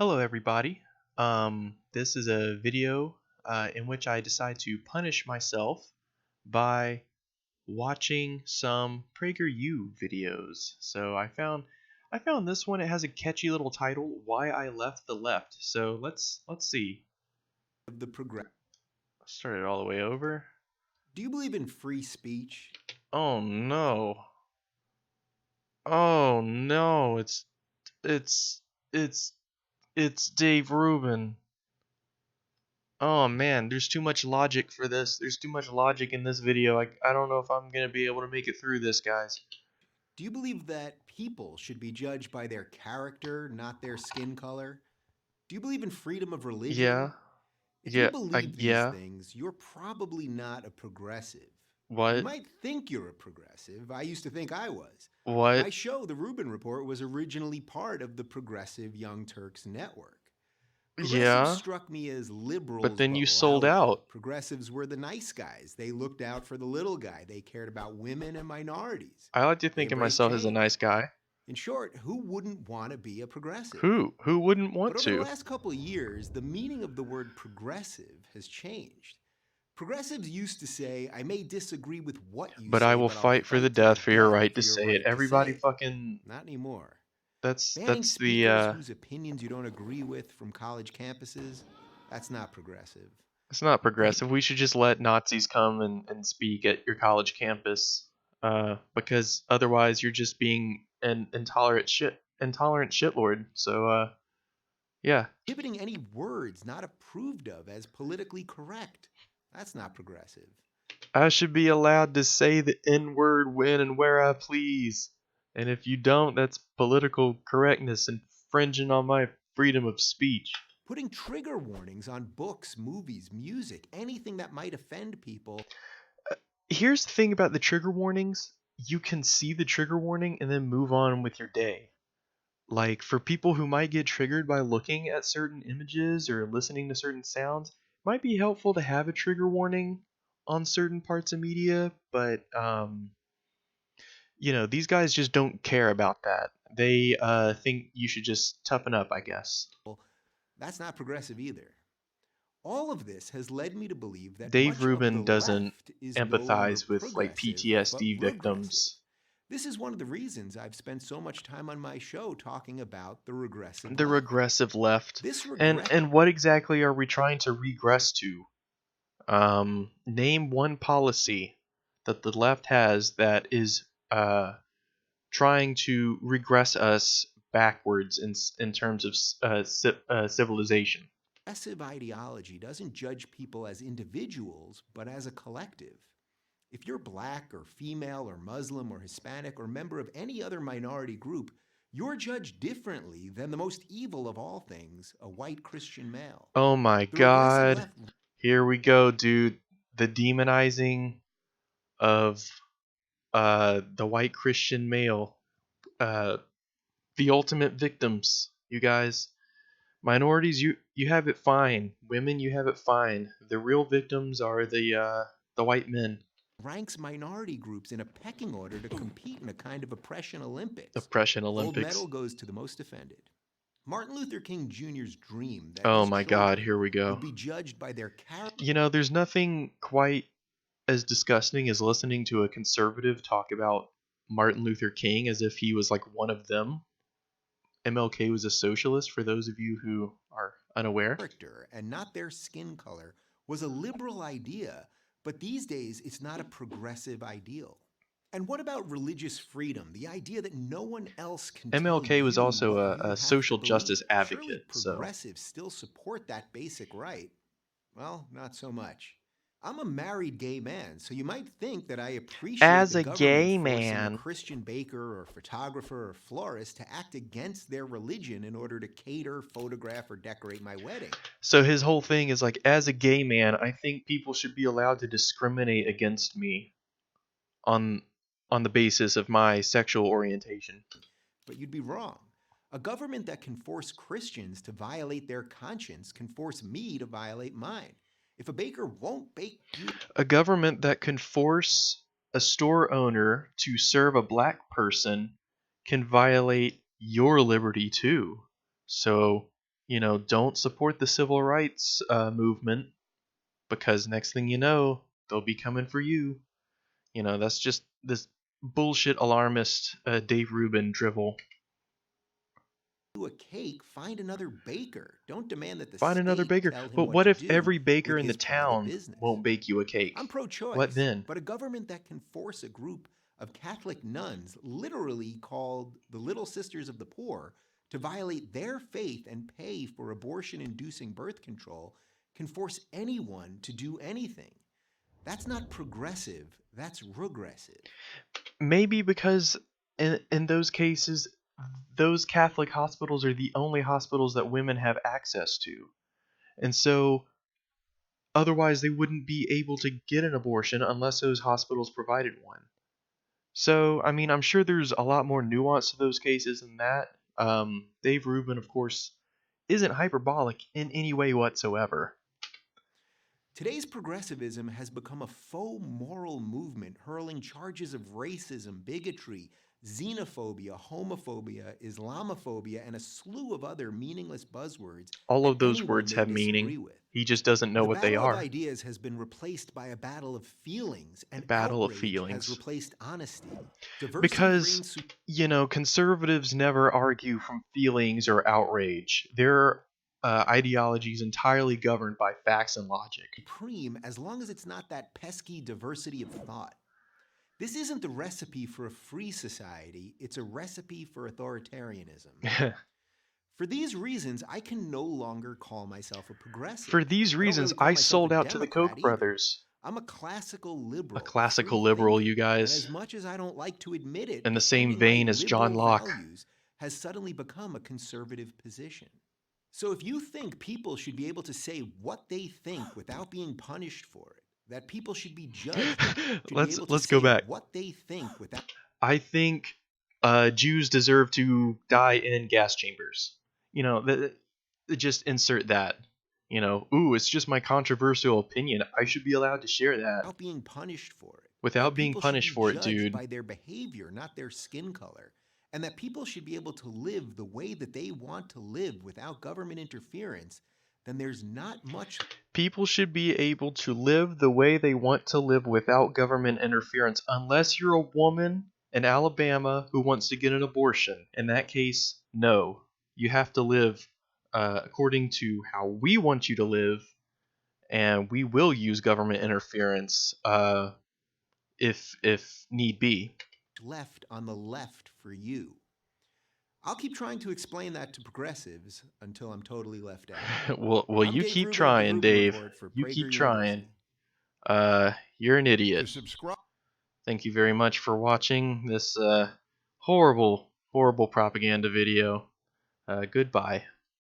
Hello, everybody. This is a video in which I decide to punish myself by watching some PragerU videos. So I found this one. It has a catchy little title, "Why I Left the Left." So let's see. Of the progress. Start it all the way over. Do you believe in free speech? Oh no! Oh no! It's it's it's Dave Rubin. Oh man, there's too much logic for this. There's too much logic in this video. I don't know if I'm gonna be able to make it through this, guys. Do you believe that people should be judged by their character, not their skin color? Do you believe in freedom of religion? Yeah, If you I believe these yeah. things, you're probably not a progressive. You What? might think you're a progressive. I used to think I was. What? My show, The Rubin Report, was originally part of the Progressive Young Turks network. Progressives Yeah, struck me as but liberals then but you sold louder. out. Progressives were the nice guys. They looked out for the little guy. They cared about women and minorities. I like to They think of embraced myself as a nice change. guy. In short, who wouldn't want to be a progressive? Who wouldn't want But over the to? last couple of years, the meaning of the word progressive has changed. Progressives used to say, I may disagree with what you But I say, will but I'll fight for the fight to the death for your death right for to your say it. right to say Everybody it. fucking Not anymore. that's Banning that's the speakers whose opinions you don't agree with from college campuses, that's not progressive. it's not For him, progressive. We should just let Nazis come and speak at your college campus, because otherwise you're just being an intolerant shitlord. So, yeah, prohibiting any words not approved of as politically correct, that's not progressive. I should be allowed to say the N word when and where I please, and if you don't, that's political correctness infringing on my freedom of speech. Putting trigger warnings on books, movies, music, anything that might offend people. Here's the thing about the trigger warnings: you can see the trigger warning and then move on with your day. Like for people who might get triggered by looking at certain images or listening to certain sounds, it might be helpful to have a trigger warning on certain parts of media, but these guys just don't care about that. They think you should just toughen up, I guess. That's not progressive either. All of this has led me to believe that Dave much of the Rubin doesn't left is no longer empathize with like progressive, but PTSD regressive. victims. This is one of the reasons I've spent so much time on my show talking about the regressive The left. regressive left. This And what exactly are we trying to regress to? Name one policy that the left has that is trying to regress us backwards in terms of civilization. regressive ideology doesn't judge people as individuals, but as a collective. If you're black or female or Muslim or Hispanic or member of any other minority group, you're judged differently than the most evil of all things, a white Christian male. Oh my The regressive god. left. Here we go, dude. The demonizing of the white Christian male. Uh, the ultimate victims, you guys. Minorities, you have it fine. Women, you have it fine. The real victims are the white men. Ranks minority groups in a pecking order to compete in a kind of oppression Olympics. Oppression Gold medal Olympics. goes to the most offended. Martin Luther King Jr.'s dream that Oh his my god, children here we would go. be judged by their character. There's nothing quite as disgusting as listening to a conservative talk about Martin Luther King as if he was like one of them. MLK was a socialist, for those of you who are unaware. And not their skin color was a liberal idea, but these days it's not a progressive ideal. And what about religious freedom? The idea that no one else can tell MLK was you also what a you have to social justice believe. Surely advocate, so progressives still support that basic right. Well, not so much. I'm a married gay man, so you might think that I appreciate as the a government gay forcing a man, Christian baker or photographer or florist to act against their religion in order to cater, photograph, or decorate my wedding. so his whole thing is like, as a gay man, I think people should be allowed to discriminate against me on on the basis of my sexual orientation. But you'd be wrong. A government that can force Christians to violate their conscience can force me to violate mine. If a baker won't bake you, A government that can force a store owner to serve a black person can violate your liberty too. So, don't support the civil rights movement, because next thing you know, they'll be coming for you. That's just this bullshit alarmist Dave Rubin drivel. A cake, find another baker. Don't demand that the Find another state baker. tell him But what what to if do every baker with in the his private town business. won't bake you a cake? I'm What pro-choice, then? but a government that can force a group of Catholic nuns, literally called the Little Sisters of the Poor, to violate their faith and pay for abortion-inducing birth control can force anyone to do anything. That's not progressive, that's regressive. Maybe because in those cases, those Catholic hospitals are the only hospitals that women have access to. And so otherwise they wouldn't be able to get an abortion unless those hospitals provided one. So, I mean, I'm sure there's a lot more nuance to those cases than that. Dave Rubin, of course, isn't hyperbolic in any way whatsoever. Today's progressivism has become a faux moral movement hurling charges of racism, bigotry, xenophobia, homophobia, Islamophobia, and a slew of other meaningless buzzwords All at of those anyone words they have disagree meaning. with. He just doesn't know The what they battle of are. ideas has been replaced by a battle of feelings, A and battle of outrage has feelings. replaced honesty. Diversity Because, reigns conservatives never argue from feelings or outrage. Their ideology is entirely governed by facts and logic. supreme as long as it's not that pesky diversity of thought. This isn't the recipe for a free society, it's a recipe for authoritarianism. For these reasons, I can no longer call myself a progressive. For these I don't reasons, really call I myself a sold out to the Democrat Koch either. brothers. I'm a classical A liberal, a free classical liberal, you thinker, and guys. as much as I don't like to admit it, In the same defending my vein as John liberal Locke. values has suddenly become a conservative position. So if you think people should be able to say what they think without being punished for it, that people should be judged, should be able to Let's go say back. what they think without... I think Jews deserve to die in gas chambers. Just insert that. Ooh, it's just my controversial opinion. I should be allowed to share that without being punished for it. without That being people should punished be for it, judged dude. by their behavior, not their skin color. And that people should be able to live the way that they want to live without government interference, then there's not much. People should be able to live the way they want to live without government interference, unless you're a woman in Alabama who wants to get an abortion. In that case, no. You have to live according to how we want you to live, and we will use government interference if need be. Left on the left for you. I'll keep trying to explain that to progressives until I'm totally left out. well, I'm you Dave keep Rubin of the trying, Rubin Dave. Report for You Prager keep trying. University. You're an To idiot. subscribe. Thank you very much for watching this horrible propaganda video. Goodbye.